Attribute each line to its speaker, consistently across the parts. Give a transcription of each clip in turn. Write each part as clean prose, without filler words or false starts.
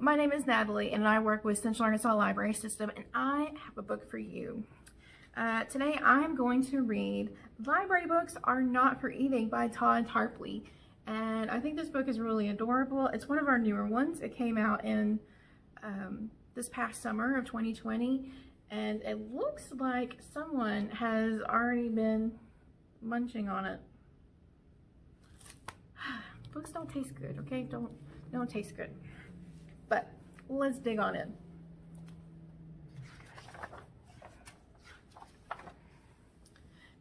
Speaker 1: my name is Natalie and I work with Central Arkansas Library System, and I have a book for you. Today I'm going to read Library Books Are Not for Eating by Todd Tarpley, and I think this book is really adorable. It's one of our newer ones. It came out in this past summer of 2020, and it looks like someone has already been munching on it. Books don't taste good, okay? Don't taste good. But let's dig on in.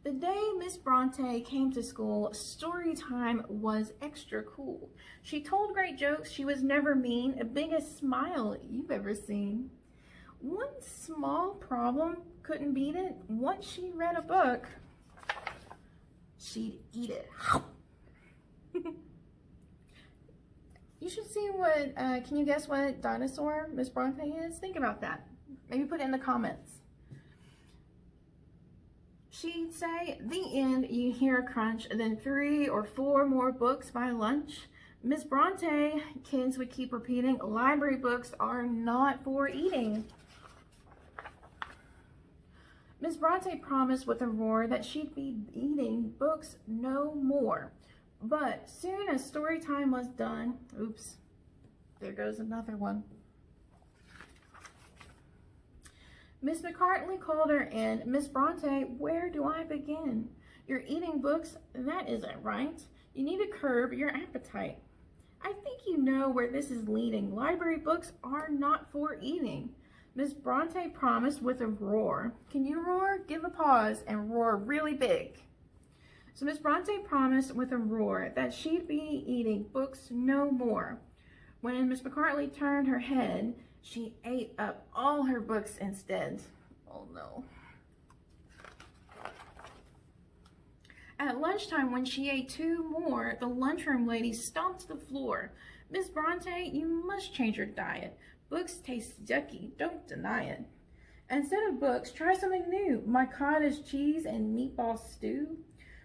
Speaker 1: The day Miss Bronte came to school, story time was extra cool. She told great jokes, she was never mean, the biggest smile you've ever seen. One small problem, couldn't beat it. Once she read a book, she'd eat it. You should see what, can you guess what dinosaur Miss Bronte is? Think about that. Maybe put it in the comments. She'd say, the end, you hear a crunch, and then 3 or 4 more books by lunch. Miss Bronte, kids would keep repeating, library books are not for eating. Miss Bronte promised with a roar that she'd be eating books no more. But soon as story time was done, oops, there goes another one. Miss McCartney called her in. Miss Bronte, where do I begin? You're eating books? That isn't right. You need to curb your appetite. I think you know where this is leading. Library books are not for eating. Miss Bronte promised with a roar. Can you roar? Give a pause and roar really big. So Miss Bronte promised with a roar that she'd be eating books no more. When Miss McCartney turned her head, she ate up all her books instead. Oh no. At lunchtime, when she ate 2 more, the lunchroom lady stomped the floor. Miss Bronte, you must change your diet. Books taste yucky, don't deny it. Instead of books, try something new. My cottage cheese and meatball stew.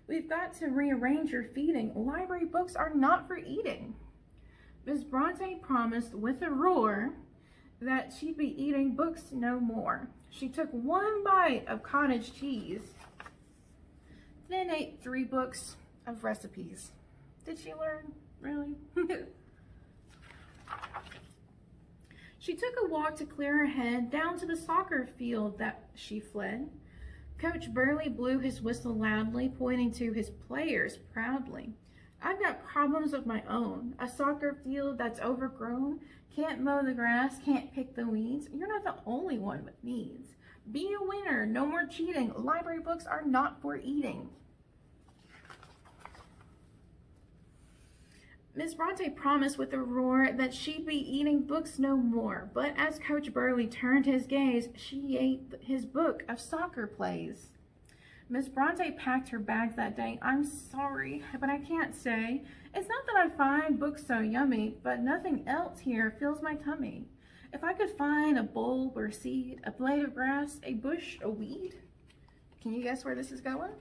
Speaker 1: We've got to rearrange your feeding. Library books are not for eating. Miss Bronte promised with a roar that she'd be eating books no more. She took 1 bite of cottage cheese, then ate 3 books of recipes. Did she learn? Really? She took a walk to clear her head, down to the soccer field that she fled. Coach Burley blew his whistle loudly, pointing to his players proudly. I've got problems of my own. A soccer field that's overgrown, can't mow the grass, can't pick the weeds. You're not the only one with needs. Be a winner, no more cheating. Library books are not for eating. Miss Bronte promised with a roar that she'd be eating books no more, but as Coach Burley turned his gaze, she ate his book of soccer plays. Miss Bronte packed her bags that day. I'm sorry, but I can't stay. It's not that I find books so yummy, but nothing else here fills my tummy. If I could find a bulb or seed, a blade of grass, a bush, a weed. Can you guess where this is going?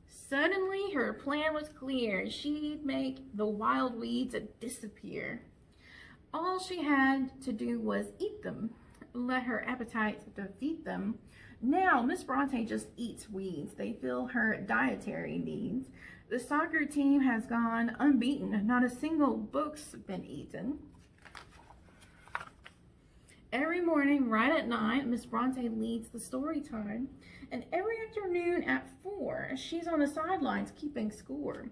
Speaker 1: Suddenly, her plan was clear. She'd make the wild weeds disappear. All she had to do was eat them, let her appetite defeat them. Now, Miss Bronte just eats weeds. They fill her dietary needs. The soccer team has gone unbeaten. Not a single book's been eaten. Every morning, right at 9, Miss Bronte leads the story time. And every afternoon at 4, she's on the sidelines keeping score.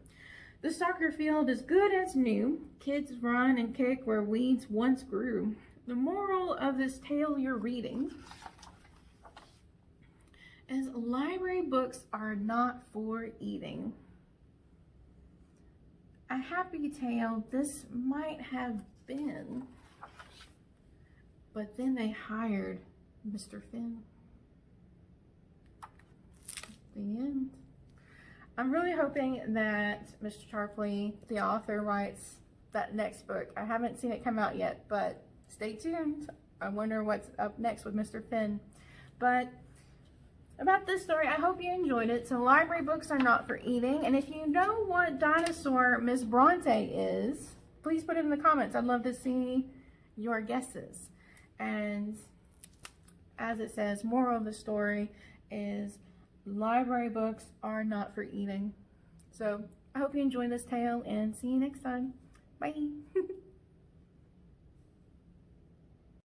Speaker 1: The soccer field is good as new. Kids run and kick where weeds once grew. The moral of this tale you're reading is library books are not for eating. A happy tale this might have been, but then they hired Mr. Finn. The end. I'm really hoping that Mr. Tarpley, the author, writes that next book. I haven't seen it come out yet, but stay tuned. I wonder what's up next with Mr. Finn. But about this story, I hope you enjoyed it. So library books are not for eating. And if you know what dinosaur Miss Bronte is, please put it in the comments. I'd love to see your guesses. And as it says, moral of the story is library books are not for eating. So I hope you enjoyed this tale and see you next time. Bye.